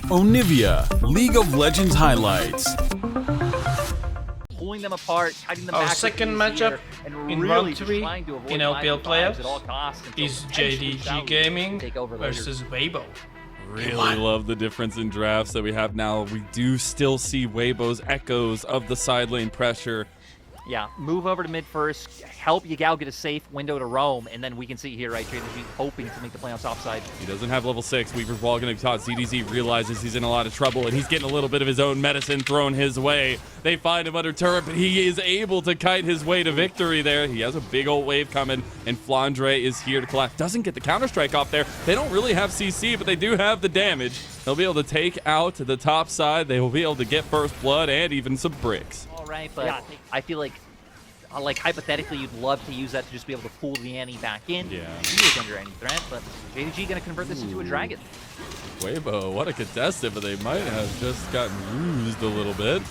Onivia, League of Legends highlights. Pulling them apart, cutting them back. Second matchup and in really round 3 in LPL playoffs is JDG Gaming versus Weibo. Really love the difference in drafts that we have now. We do still see Weibo's echoes of the side lane pressure. Yeah, move over to mid first, help Yagao get a safe window to roam, and then we can see here, right, JDG hoping to make the play on top side. He doesn't have level 6. Weaver's wall going to be taught. ZDZ realizes he's in a lot of trouble, and he's getting a little bit of his own medicine thrown his way. They find him under turret, but he is able to kite his way to victory there. He has a big old wave coming, and Flandre is here to collect. Doesn't get the counter-strike off there. They don't really have CC, but they do have the damage. They'll be able to take out the top side. They will be able to get first blood and even some bricks. All right, but yeah, I feel like hypothetically, you'd love to use that to just be able to pull the Annie back in. Yeah. He is under any threat, but JDG going to convert this into a dragon. Weibo, what a contestant, but they might have just gotten used a little bit.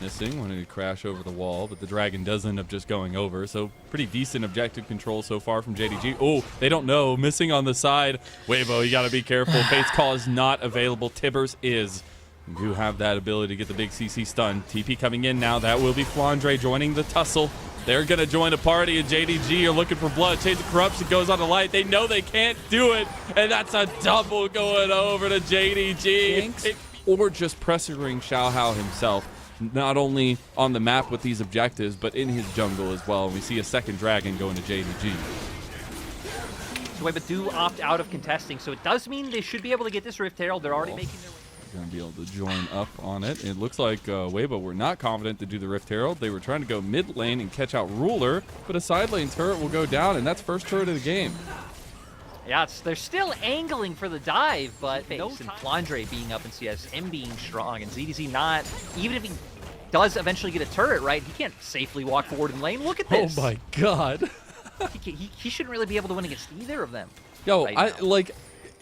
Missing, wanting to crash over the wall, but the dragon does end up just going over, so pretty decent objective control so far from JDG. Oh, they don't know. Missing on the side. Weibo, you got to be careful. Fate's Call is not available. Tibbers is. You do have that ability to get the big CC stun. TP coming in now. That will be Flandre joining the tussle. They're going to join a party, and JDG are looking for blood. Chains of Corruption goes on the light. They know they can't do it, and that's a double going over to JDG. Or just pressuring Xiaohao himself, not only on the map with these objectives, but in his jungle as well. We see a second dragon going to JDG. So Weibo do opt out of contesting, so it does mean they should be able to get this Rift Herald. They're already making their way. Going to be able to join up on it. It looks like Weibo were not confident to do the Rift Herald. They were trying to go mid lane and catch out Ruler, but a side lane turret will go down, and that's first turret of the game. Yeah, they're still angling for the dive, but and Flandre being up in CS, him being strong, and ZDZ not, even if he does eventually get a turret, right, he can't safely walk forward in lane. Look at this. Oh my god. he shouldn't really be able to win against either of them. Yo, right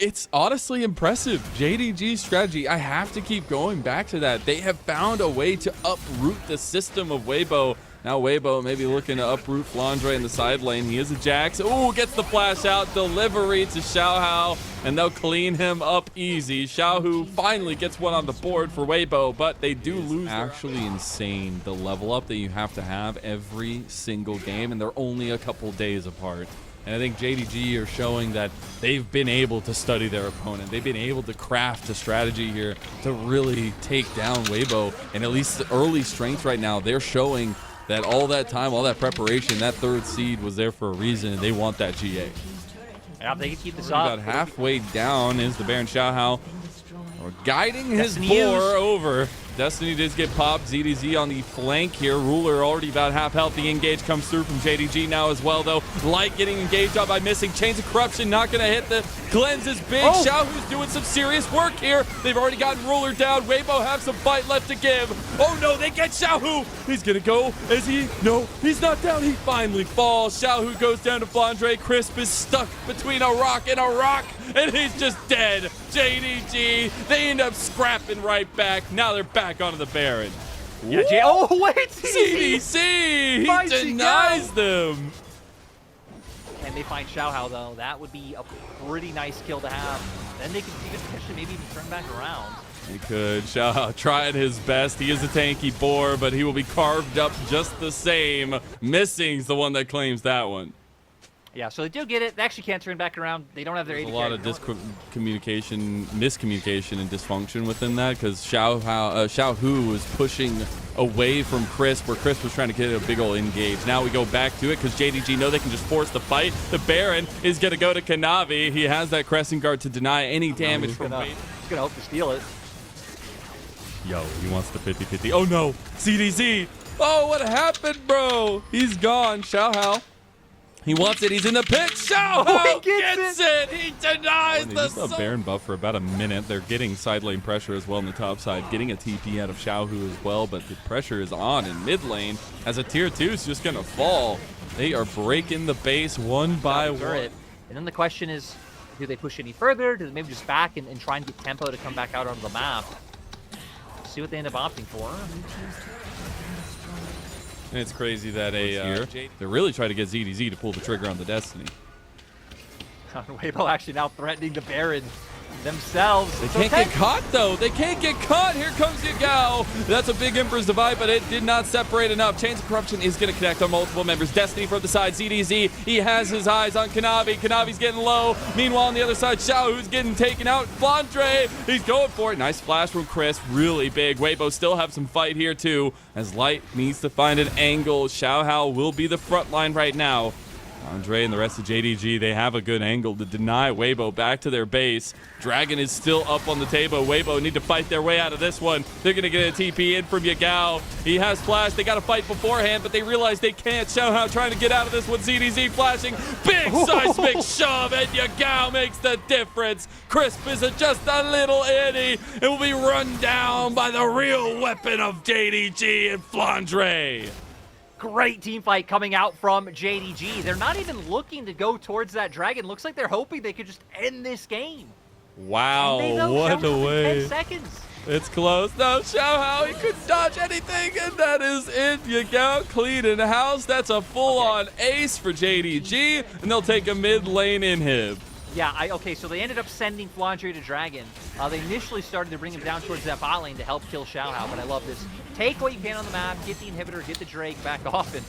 it's honestly impressive. JDG's strategy, I have to keep going back to that. They have found a way to uproot the system of Weibo. Now Weibo maybe looking to uproot Flandre in the side lane. He is a Jax. Ooh, gets the flash out. Delivery to Xiaohao, and they'll clean him up easy. Xiaohu finally gets one on the board for Weibo, but they do lose. Actually insane, the level up that you have to have every single game, and they're only a couple days apart. And I think JDG are showing that they've been able to study their opponent. They've been able to craft a strategy here to really take down Weibo. And at least the early strength right now, they're showing that all that time, all that preparation, that third seed was there for a reason, and they want that GA. Yeah, they can keep this up. About halfway down is the Baron Xiaohao. Or guiding his boar over. Destiny does get popped. ZDZ on the flank here. Ruler already about half health. The engage comes through from JDG now as well, though. Light getting engaged on by missing. Chains of Corruption not going to hit. The cleanse is big. Xiaohu's doing some serious work here. They've already gotten Ruler down. Weibo have some fight left to give. Oh no, they get Xiaohu. He's going to go. Is he? No, he's not down. He finally falls. Xiaohu goes down to Flandre. Crisp is stuck between a rock and a rock, and he's just dead. JDG, they end up scrapping right back. Now they're back onto the Baron. Yeah, oh, wait! ZDC! He denies them! And they find Xiaohao, though. That would be a pretty nice kill to have. Then they can even potentially maybe even turn back around. He could. Xiaohao tried his best. He is a tanky boar, but he will be carved up just the same. Missing's the one that claims that one. Yeah, so they do get it. They actually can't turn back around. They don't have their AD. There's a lot of miscommunication and dysfunction within that, because Xiaohu was pushing away from Crisp, where Crisp was trying to get a big old engage. Now we go back to it because JDG know they can just force the fight. The Baron is going to go to Kanavi. He has that Crescent Guard to deny any damage from Fate. He's going to hope to steal it. Yo, he wants the 50-50. Oh no, CDZ. Oh, what happened, bro? He's gone. Xiaohao. He wants it. He's in the pit. Xiaohao gets it. He denies the soul. A Baron buff for about a minute. They're getting side lane pressure as well on the top side. Getting a TP out of Xiaohu as well, but the pressure is on in mid lane as a tier 2 is just going to fall. They are breaking the base one by one. And then the question is, do they push any further? Do they maybe just back and try and get tempo to come back out onto the map? See what they end up opting for. And it's crazy that they really try to get ZDZ to pull the trigger on the Destiny. Weibo actually now threatening the Baron. themselves. They can't get caught, though. They can't get caught. Here comes Yagao. That's a big Emperor's Divide, but it did not separate enough. Chains of Corruption is going to connect on multiple members. Destiny from the side. ZDZ, he has his eyes on Kanavi. Kanavi's getting low. Meanwhile, on the other side, Xiao, who's getting taken out. Flandre, he's going for it. Nice flash from Chris. Really big. Weibo still have some fight here, too, as Light needs to find an angle. Xiaohao will be the front line right now. Andre and the rest of JDG, they have a good angle to deny Weibo back to their base. Dragon is still up on the table. Weibo need to fight their way out of this one. They're going to get a TP in from Yagao. He has flash. They got to fight beforehand, but they realize they can't. Xiaohao trying to get out of this one. ZDZ flashing. Big seismic shove, and Yagao makes the difference. Crisp is just a little itty. It will be run down by the real weapon of JDG and Flandre. Great team fight coming out from JDG. They're not even looking to go towards that dragon. Looks like they're hoping they could just end this game. Wow, what a way. 10 seconds. It's close. No, Xiaohao, he couldn't dodge anything, and that is it. Yagao cleaning house. That's a full-on ace for JDG, and they'll take a mid lane inhib. Yeah, okay, so they ended up sending Flandre to Dragon. They initially started to bring him down towards that bot lane to help kill Xiaohao, but I love this. Take what you can on the map, get the inhibitor, get the Drake back off, and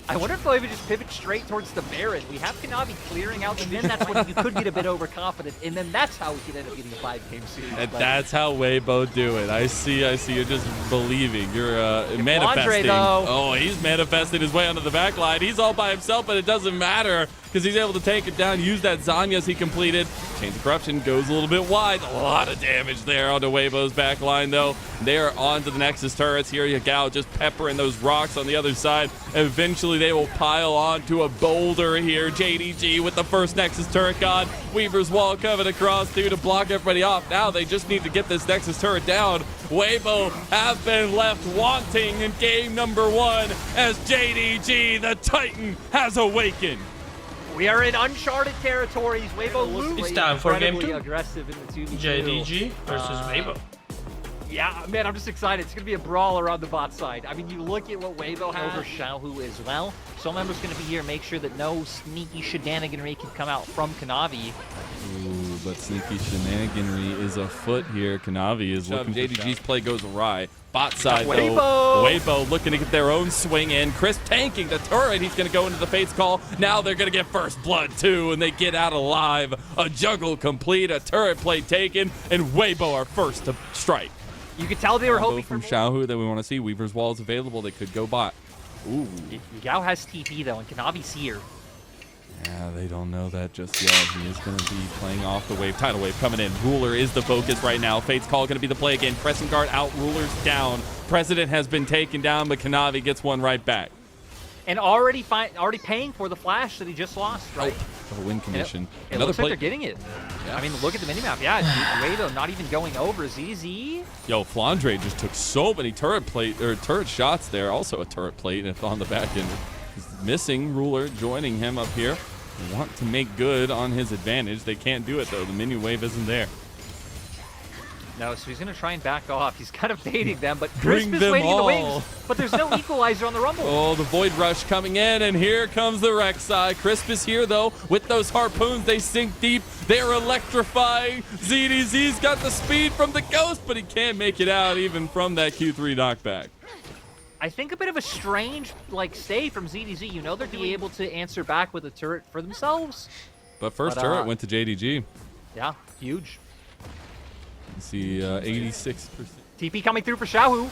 I wonder if they'll even just pivot straight towards the Baron. We have Kanavi clearing out, and then that's when you could get a bit overconfident, and then that's how we could end up getting a 5-game series. And that's how Weibo do it. I see. You're just believing. You're manifesting. Oh, he's manifesting his way onto the back line. He's all by himself, but it doesn't matter because he's able to take it down, use that Zanya's he completed. Chains of Corruption goes a little bit wide. A lot of damage there onto Weibo's back line, though. They are on to the Nexus turrets here. Yagao just peppering those rocks on the other side. Eventually, they will pile on to a boulder here. JDG with the first Nexus turret god. Weaver's Wall coming across through to block everybody off. Now they just need to get this Nexus turret down. Weibo have been left wanting in game number 1 as JDG, the Titan, has awakened. We are in uncharted territories. Weibo looks it's time for game 2. Aggressive in the 2v2. JDG versus Weibo. Yeah, man, I'm just excited. It's going to be a brawl around the bot side. I mean, you look at what Weibo has over Xiaohu as well. Soul Member's going to be here, make sure that no sneaky shenaniganry can come out from Kanavi. Ooh, but sneaky shenaniganry is afoot here. Kanavi is looking. JDG's play goes awry. Bot side, though. Weibo looking to get their own swing in. Chris tanking the turret. He's going to go into the Fate's Call. Now they're going to get first blood, too, and they get out alive. A juggle complete, a turret play taken, and Weibo are first to strike. You could tell they were hoping from Xiaohu that we want to see. Weaver's Wall is available. They could go bot. Ooh. Yagao has TP, though, and Kanavi's here. Yeah, they don't know that just yet. He is going to be playing off the wave. Tidal Wave coming in. Ruler is the focus right now. Fate's Call going to be the play again. Pressing guard out. Ruler's down. President has been taken down, but Kanavi gets one right back. And already paying for the flash that he just lost, right? Oh, win condition. It looks like they're getting it. Yeah. I mean, look at the minimap. Yeah, Weibo not even going over. ZZ. Yo, Flandre just took so many turret shots there. Also a turret plate on the back end. He's missing. Ruler joining him up here. They want to make good on his advantage. They can't do it, though. The mini wave isn't there. No, so he's going to try and back off. He's kind of baiting them, but Crisp is waiting in the wings. But there's no equalizer on the Rumble. Oh, the Void Rush coming in, and here comes the Rek'Sai. Crisp is here, though. With those harpoons, they sink deep. They're electrifying. ZDZ's got the speed from the Ghost, but he can't make it out even from that Q3 knockback. I think a bit of a strange, stay from ZDZ. You know they're going to be able to answer back with a turret for themselves. But first turret went to JDG. Yeah, huge. You see 86%. TP coming through for Xiaohu.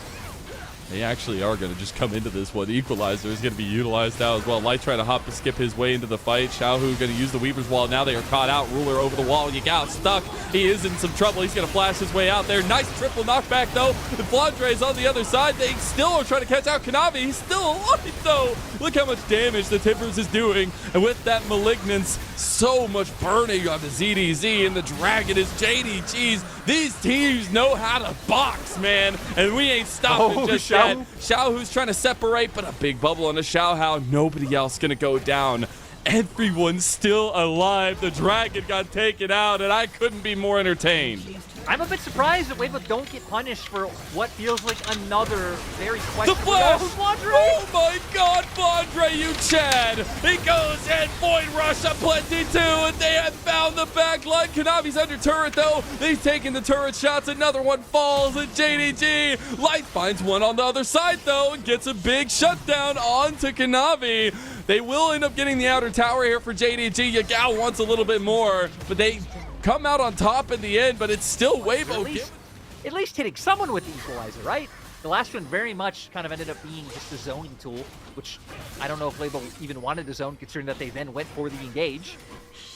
They actually are going to just come into this one. The equalizer is going to be utilized now as well. Light trying to skip his way into the fight. Xiaohu going to use the Weaver's Wall. Now they are caught out. Ruler over the wall. Yagao stuck. He is in some trouble. He's going to flash his way out there. Nice triple knockback, though. The Flandre's on the other side. They still are trying to catch out Kanavi. He's still alive, though. Look how much damage the Timbers is doing. And with that Malignance, so much burning on the ZDZ. And the Dragon is JDG's. These teams know how to box, man. And we ain't stopping just yet. Xiaohu's trying to separate, but a big bubble on a Xiaohao. Nobody else going to go down. Everyone's still alive. The Dragon got taken out, and I couldn't be more entertained. I'm a bit surprised that Weibo don't get punished for what feels like another very questionable. The flash! Oh my God, Flandre, you Chad! He goes and Void Rush up plenty too, and they have found the backline. Kanavi's under turret though. He's taking the turret shots. Another one falls, and JDG Light finds one on the other side though, and gets a big shutdown onto Kanavi. They will end up getting the outer tower here for JDG. Yagao wants a little bit more, but they come out on top in the end, but it's still Weibo. At least hitting someone with the equalizer, right? The last one very much kind of ended up being just a zoning tool, which I don't know if Weibo even wanted the zone, considering that they then went for the engage.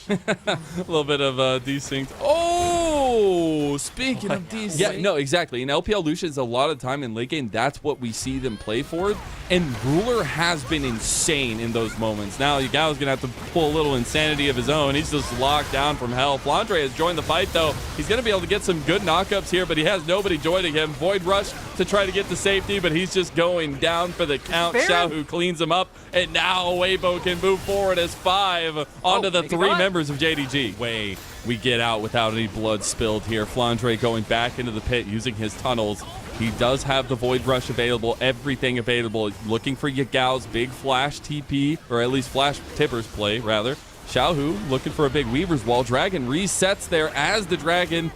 A little bit of desynced. Oh, speaking of desynced. Yeah, no, exactly. In LPL Lucians, a lot of time in late game, that's what we see them play for. And Ruler has been insane in those moments. Now, Yagao's going to have to pull a little insanity of his own. He's just locked down from hell. Flandre has joined the fight, though. He's going to be able to get some good knockups here, but he has nobody joining him. Void Rush to try to get to safety, but he's just going down for the count. Xiaohu cleans him up, and now Weibo can move forward as 5 onto the 3 members of JDG. We get out without any blood spilled here. Flandre going back into the pit using his tunnels. He does have the Void Rush available, everything available. Looking for Yagao's big flash TP, or at least flash tippers play, rather. Xiaohu looking for a big Weaver's Wall. Dragon resets there as the Dragon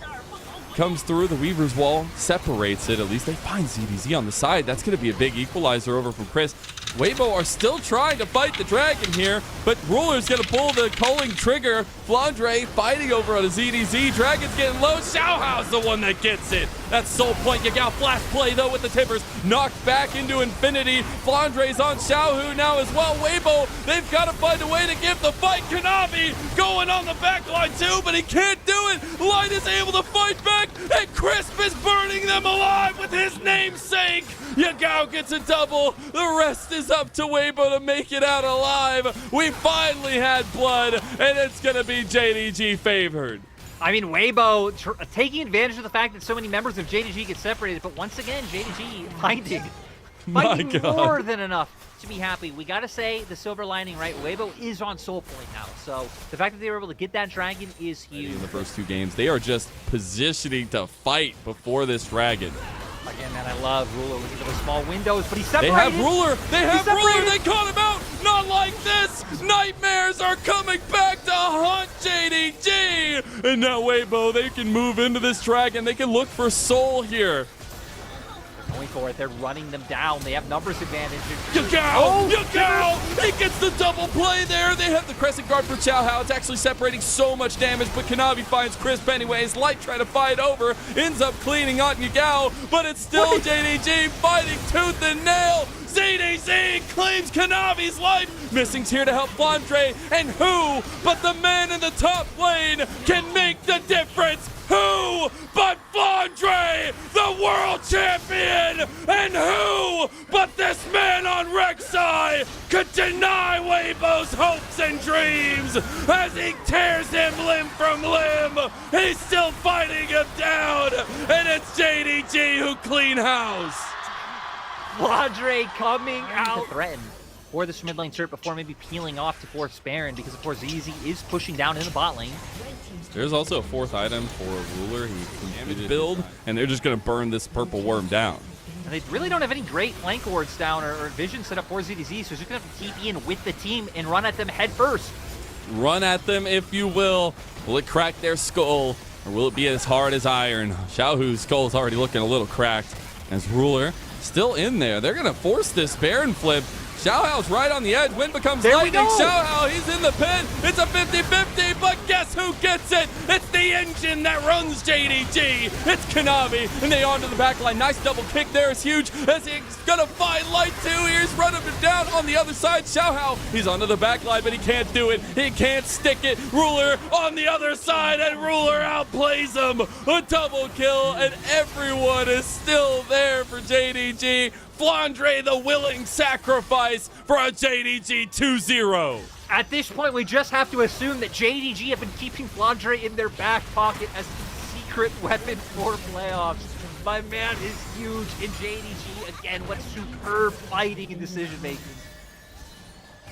comes through. The Weaver's Wall separates it. At least they find ZDZ on the side. That's going to be a big equalizer over from Chris. Weibo are still trying to fight the Dragon here, but Ruler's going to pull the culling trigger. Flandre fighting over on a ZDZ. Dragon's getting low. Xiaohu's the one that gets it. That's Soul Point. Yagao flash play, though, with the tippers. Knocked back into infinity. Flandre's on Xiaohu now as well. Weibo, they've got to find a way to give the fight. Kanavi going on the back line, too, but he can't do it. Light is able to fight back, and Crisp is burning them alive with his namesake. Yagao gets a double. The rest is up to Weibo to make it out alive. We finally had blood, and it's going to be JDG favored. I mean, Weibo taking advantage of the fact that so many members of JDG get separated, but once again, JDG finding more than enough to be happy. We got to say the silver lining, right? Weibo is on Soul Point now, so the fact that they were able to get that Dragon is huge. In the first 2 games, they are just positioning to fight before this Dragon. Again, man, I love Ruler looking for the small windows, but he's separated. They have Ruler. They have Ruler. They caught him out. Not like this. Nightmares are coming back to haunt JDG. And now Weibo, they can move into this Dragon. They can look for Soul here. They're going for it. They're running them down. They have numbers advantage. Yagao! Yagao! He gets the double play there. They have the Crescent Guard for Xiaohu. It's actually separating so much damage, but Kanavi finds Crisp anyways. Light trying to fight over. Ends up cleaning on Yagao, but it's still JDG fighting tooth and nail. ZDZ claims Kanavi's life. Missing's here to help Flandre. And who but the man in the top lane can make the difference? Who but Flandre, the world champion? And who but this man on Rek'Sai could deny Weibo's hopes and dreams as he tears him limb from limb? He's still fighting him down, and it's JDG who clean house. Flandre coming out to threaten for this mid lane turret before maybe peeling off to force Baron, because of course ZZ is pushing down in the bot lane. There's also a 4th item for Ruler. He completed build, and they're just going to burn this purple worm down. And they really don't have any great flank wards down or vision set up for ZDZ, so he's just going to have to TP in with the team and run at them head first. Run at them, if you will. Will it crack their skull, or will it be as hard as iron? Xiaohu's skull is already looking a little cracked as Ruler still in there. They're going to force this Baron flip. Xiaohu's right on the edge. Wind becomes lightning. Xiaohu, he's in the pit. It's a 50-50, but guess who gets it? It's the engine that runs JDG. It's Kanavi, and they onto the back line. Nice double kick there is huge as he's going to find Light too. Here's running him down on the other side. Xiaohu, he's onto the back line, but he can't do it. He can't stick it. Ruler on the other side, and Ruler outplays him. A double kill, and everyone is still there for JDG. Flandre, the willing sacrifice for a JDG 2-0. At this point, we just have to assume that JDG have been keeping Flandre in their back pocket as a secret weapon for playoffs. My man is huge, and JDG, again, what superb fighting and decision-making.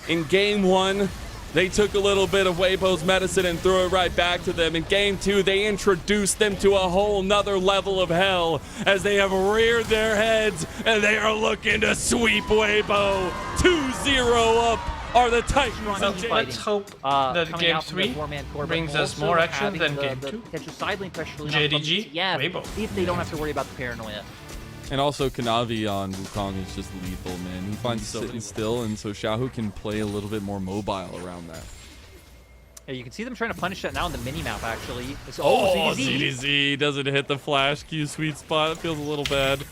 In game 1, They took a little bit of Weibo's medicine and threw it right back to them. In game 2, they introduced them to a whole nother level of hell as they have reared their heads and they are looking to sweep Weibo. 2-0 up are the Titans. So let's hope that game 3 brings us more action than game 2. JDG, Weibo. If they don't have to worry about the paranoia. And also Kanavi on Wukong is just lethal, man. He finds sitting still, and so Xiaohu can play a little bit more mobile around that. Yeah, you can see them trying to punish that now in the mini-map, actually. ZDZ doesn't hit the flash Q sweet spot. It feels a little bad.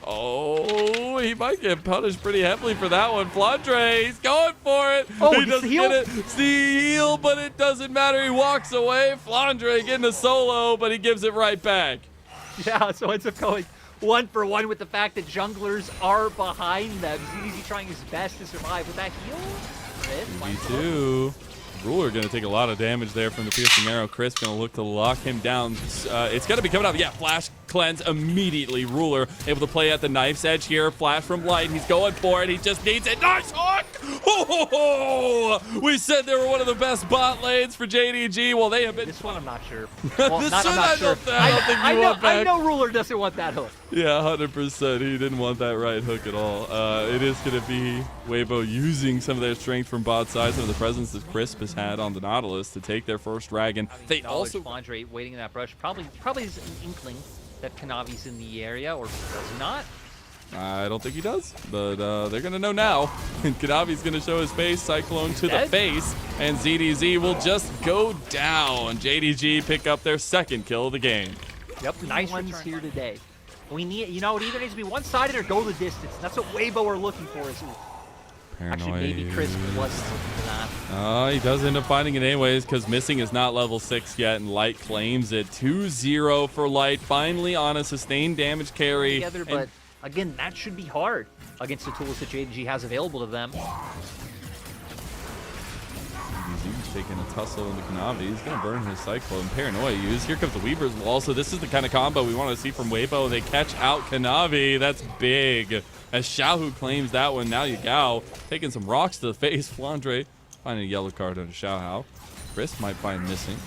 Oh, he might get punished pretty heavily for that one. Flandre, he's going for it. Oh, he doesn't get it. It's the heal, but it doesn't matter. He walks away. Flandre getting a solo, but he gives it right back. Yeah, so ends up going 1-for-1 with the fact that junglers are behind them. ZDZ trying his best to survive with that heal. Me too. Ruler going to take a lot of damage there from the piercing arrow. Chris going to look to lock him down. It's going to be coming up. Yeah, flash cleanse immediately. Ruler able to play at the knife's edge here. Flash from Light. He's going for it. He just needs it. Nice hook! Oh, we said they were one of the best bot lanes for JDG. Well, they have been. This one I'm not sure. Well, this I'm one not sure. I don't think you want back. I know Ruler doesn't want that hook. Yeah, 100%. He didn't want that right hook at all. It is going to be Weibo using some of their strength from bot side, some of the presence that Crisp has had on the Nautilus to take their first dragon. They also Flandre waiting in that brush. Probably is an inkling that Kanavi's in the area, or does he not? I don't think he does, but they're going to know now. Kanavi's going to show his face, Cyclone to the face, and ZDZ will just go down. JDG pick up their second kill of the game. Yep, nice ones here today. We need, it either needs to be one-sided or go the distance. That's what Weibo are looking for. Actually, maybe Chris was for that. He does end up finding it anyways because Missing is not level 6 yet, and Light claims it. 2-0 for Light, finally on a sustained damage carry. Together, but again, that should be hard against the tools that JDG has available to them. He's taking a tussle into Kanavi. He's going to burn his Cyclone. Paranoia used. Here comes the Weaver's Wall. So this is the kind of combo we want to see from Weibo. They catch out Kanavi. That's big. As Xiaohu claims that one. Now Yagao taking some rocks to the face. Flandre finding a yellow card under Xiaohu. Chris might find Missing.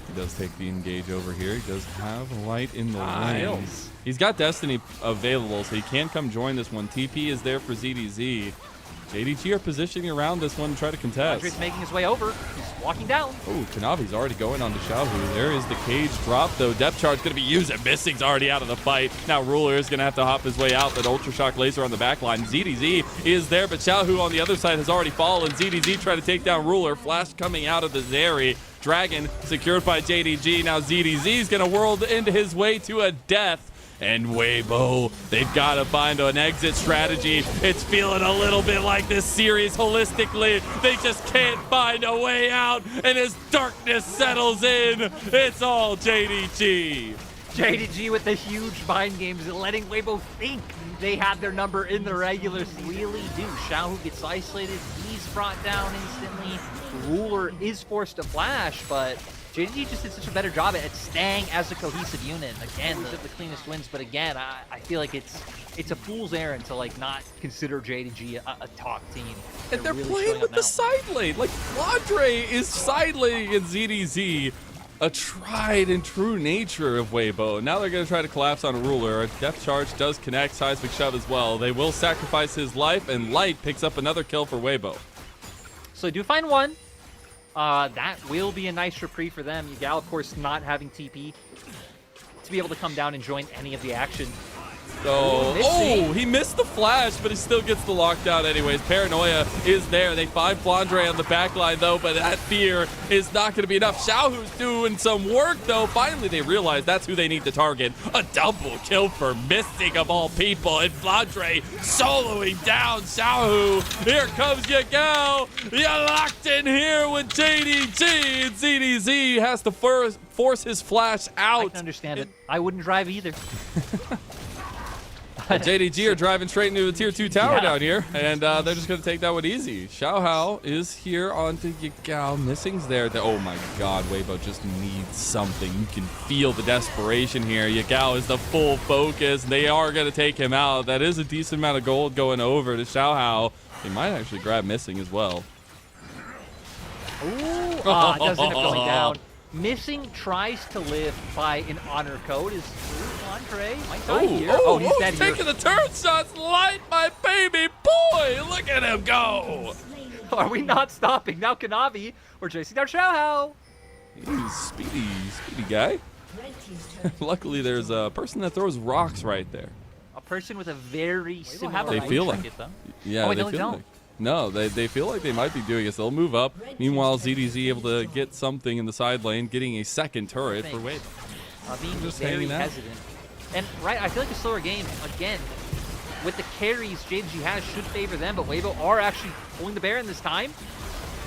He does take the engage over here. He does have Light in the lane. He's got Destiny available, so he can come join this one. TP is there for ZDZ. JDG are positioning around this one to try to contest. Andre's making his way over. He's walking down. Oh, Kanavi's already going on to Xiaohu. There is the cage drop, though. Depth charge going to be used, and Missing's already out of the fight. Now Ruler is going to have to hop his way out. That Ultra Shock laser on the back line. ZDZ is there, but Xiaohu on the other side has already fallen. ZDZ trying to take down Ruler. Flash coming out of the Zeri. Dragon secured by JDG. Now ZDZ is going to whirl into his way to a death. And Weibo, they've got to find an exit strategy. It's feeling a little bit like this series holistically. They just can't find a way out. And as darkness settles in, it's all JDG. JDG with the huge mind games and letting Weibo think they had their number in the regular season. Really do. Xiaohu gets isolated. He's brought down instantly. Ruler is forced to flash, but JDG just did such a better job at staying as a cohesive unit. Again, the cleanest wins, but again, I feel like it's a fool's errand to not consider JDG a top team. And they're really playing with the side lane. Like, Flandre is side laning in ZDZ, a tried and true nature of Weibo. Now they're going to try to collapse on Ruler. A depth charge does connect, seismic shove as well. They will sacrifice his life, and Light picks up another kill for Weibo. So they do find one. That will be a nice reprieve for them. Yagao, of course, not having TP to be able to come down and join any of the action. Oh, he missed the flash, but he still gets the lockdown anyways. Paranoia is there. They find Flandre on the back line, though, but that fear is not going to be enough. Xiaohu's doing some work, though. Finally, they realize that's who they need to target. A double kill for Missing, of all people, and Flandre soloing down Xiaohu. Here comes Yagao. You're locked in here with JDG, and ZDZ has to force his flash out. I can understand it. I wouldn't drive either. JDG are driving straight into the tier 2 tower down here, and they're just going to take that one easy. Xiaohu is here onto Yagao. Missing's there. Oh my god, Weibo just needs something. You can feel the desperation here. Yagao is the full focus. They are going to take him out. That is a decent amount of gold going over to Xiaohu. They might actually grab Missing as well. Doesn't end up going down. Missing tries to live by an honor code is Andre. Might die here. He's dead here. Taking the turret shots. Light my baby boy. Look at him go. Are we not stopping? Now Kanavi, we're chasing down Xiaohao. He's speedy guy. Luckily, there's a person that throws rocks right there. A person with a very similar They feel like, yeah, they feel like. No, they feel like they might be doing it. So they'll move up. Meanwhile, ZDZ able to get something in the side lane, getting a second turret for Weibo. Being just very hesitant. And I feel like a slower game, again, with the carries JDG has should favor them, but Weibo are actually pulling the Baron this time.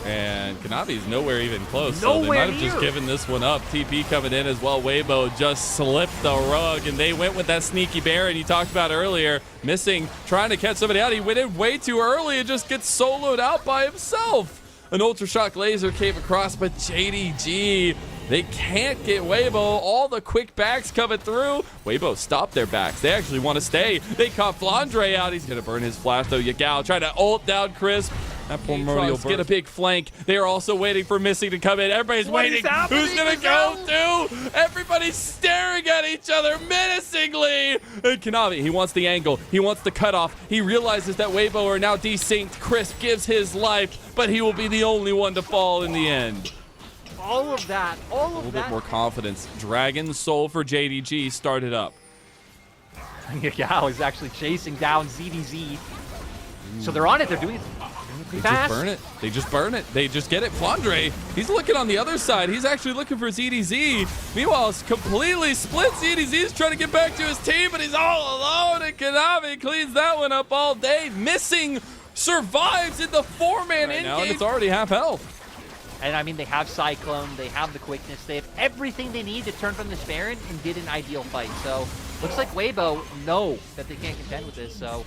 And Kanavi's nowhere even close, so they might have just given this one up. TP coming in as well. Weibo just slipped the rug, and they went with that sneaky Baron you talked about earlier. Missing, trying to catch somebody out. He went in way too early and just gets soloed out by himself. An Ultra Shock laser came across, but JDG, they can't get Weibo. All the quick backs coming through. Weibo stopped their backs. They actually want to stay. They caught Flandre out. He's going to burn his flash, though. Yagao trying to ult down Crisp. That primordial get a big flank. They are also waiting for Missing to come in. Everybody's waiting. Who's going to go through? Everybody's staring at each other menacingly. And Kanavi, he wants the angle. He wants the cutoff. He realizes that Weibo are now desynced. Crisp gives his life, but he will be the only one to fall in the end. All of that. A little bit more confidence. Dragon Soul for JDG started up. Yagao is actually chasing down ZDZ. So they're on it. They're doing it. They just burn it. They just burn it. They just get it. Flandre, he's looking on the other side. He's actually looking for ZDZ. Meanwhile, it's completely split. ZDZ's trying to get back to his team, but he's all alone. And Kanavi cleans that one up all day. Missing survives in the 4-man in now, and it's already half health. And I mean, they have Cyclone. They have the quickness. They have everything they need to turn from this Baron and get an ideal fight. So looks like Weibo know that they can't contend with this. So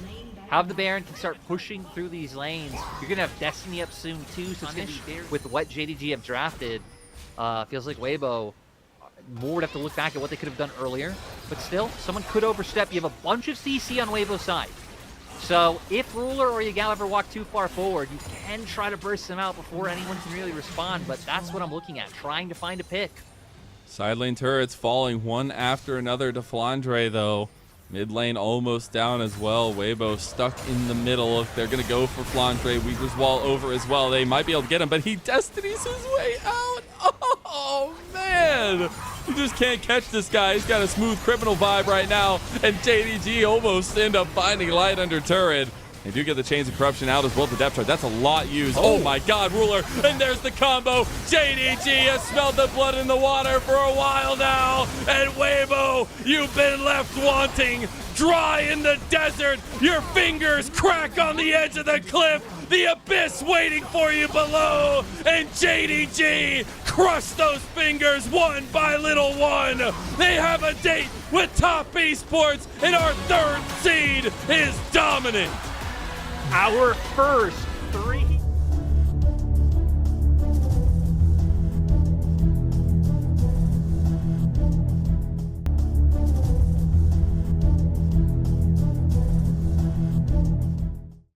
have the Baron can start pushing through these lanes. You're going to have Destiny up soon, too. So it's going to be with what JDG have drafted. Feels like Weibo more would have to look back at what they could have done earlier. But still, someone could overstep. You have a bunch of CC on Weibo's side. So if Ruler or Yagao ever walk too far forward, you can try to burst them out before anyone can really respond. But that's what I'm looking at, trying to find a pick. Side lane turrets falling one after another to Flandre, though. Mid lane almost down as well. Weibo stuck in the middle. They're going to go for Flandre. Weaver's Wall over as well. They might be able to get him, but he destinies his way out. Oh, man. You just can't catch this guy. He's got a smooth criminal vibe right now. And JDG almost end up finding light under turret. They do get the Chains of Corruption out as well. The depth chart, that's a lot used. Oh my God, Ruler, and there's the combo. JDG has smelled the blood in the water for a while now. And Weibo, you've been left wanting, dry in the desert. Your fingers crack on the edge of the cliff. The abyss waiting for you below. And JDG crushed those fingers one by little one. They have a date with Top Esports, and our third seed is dominant. Our first 3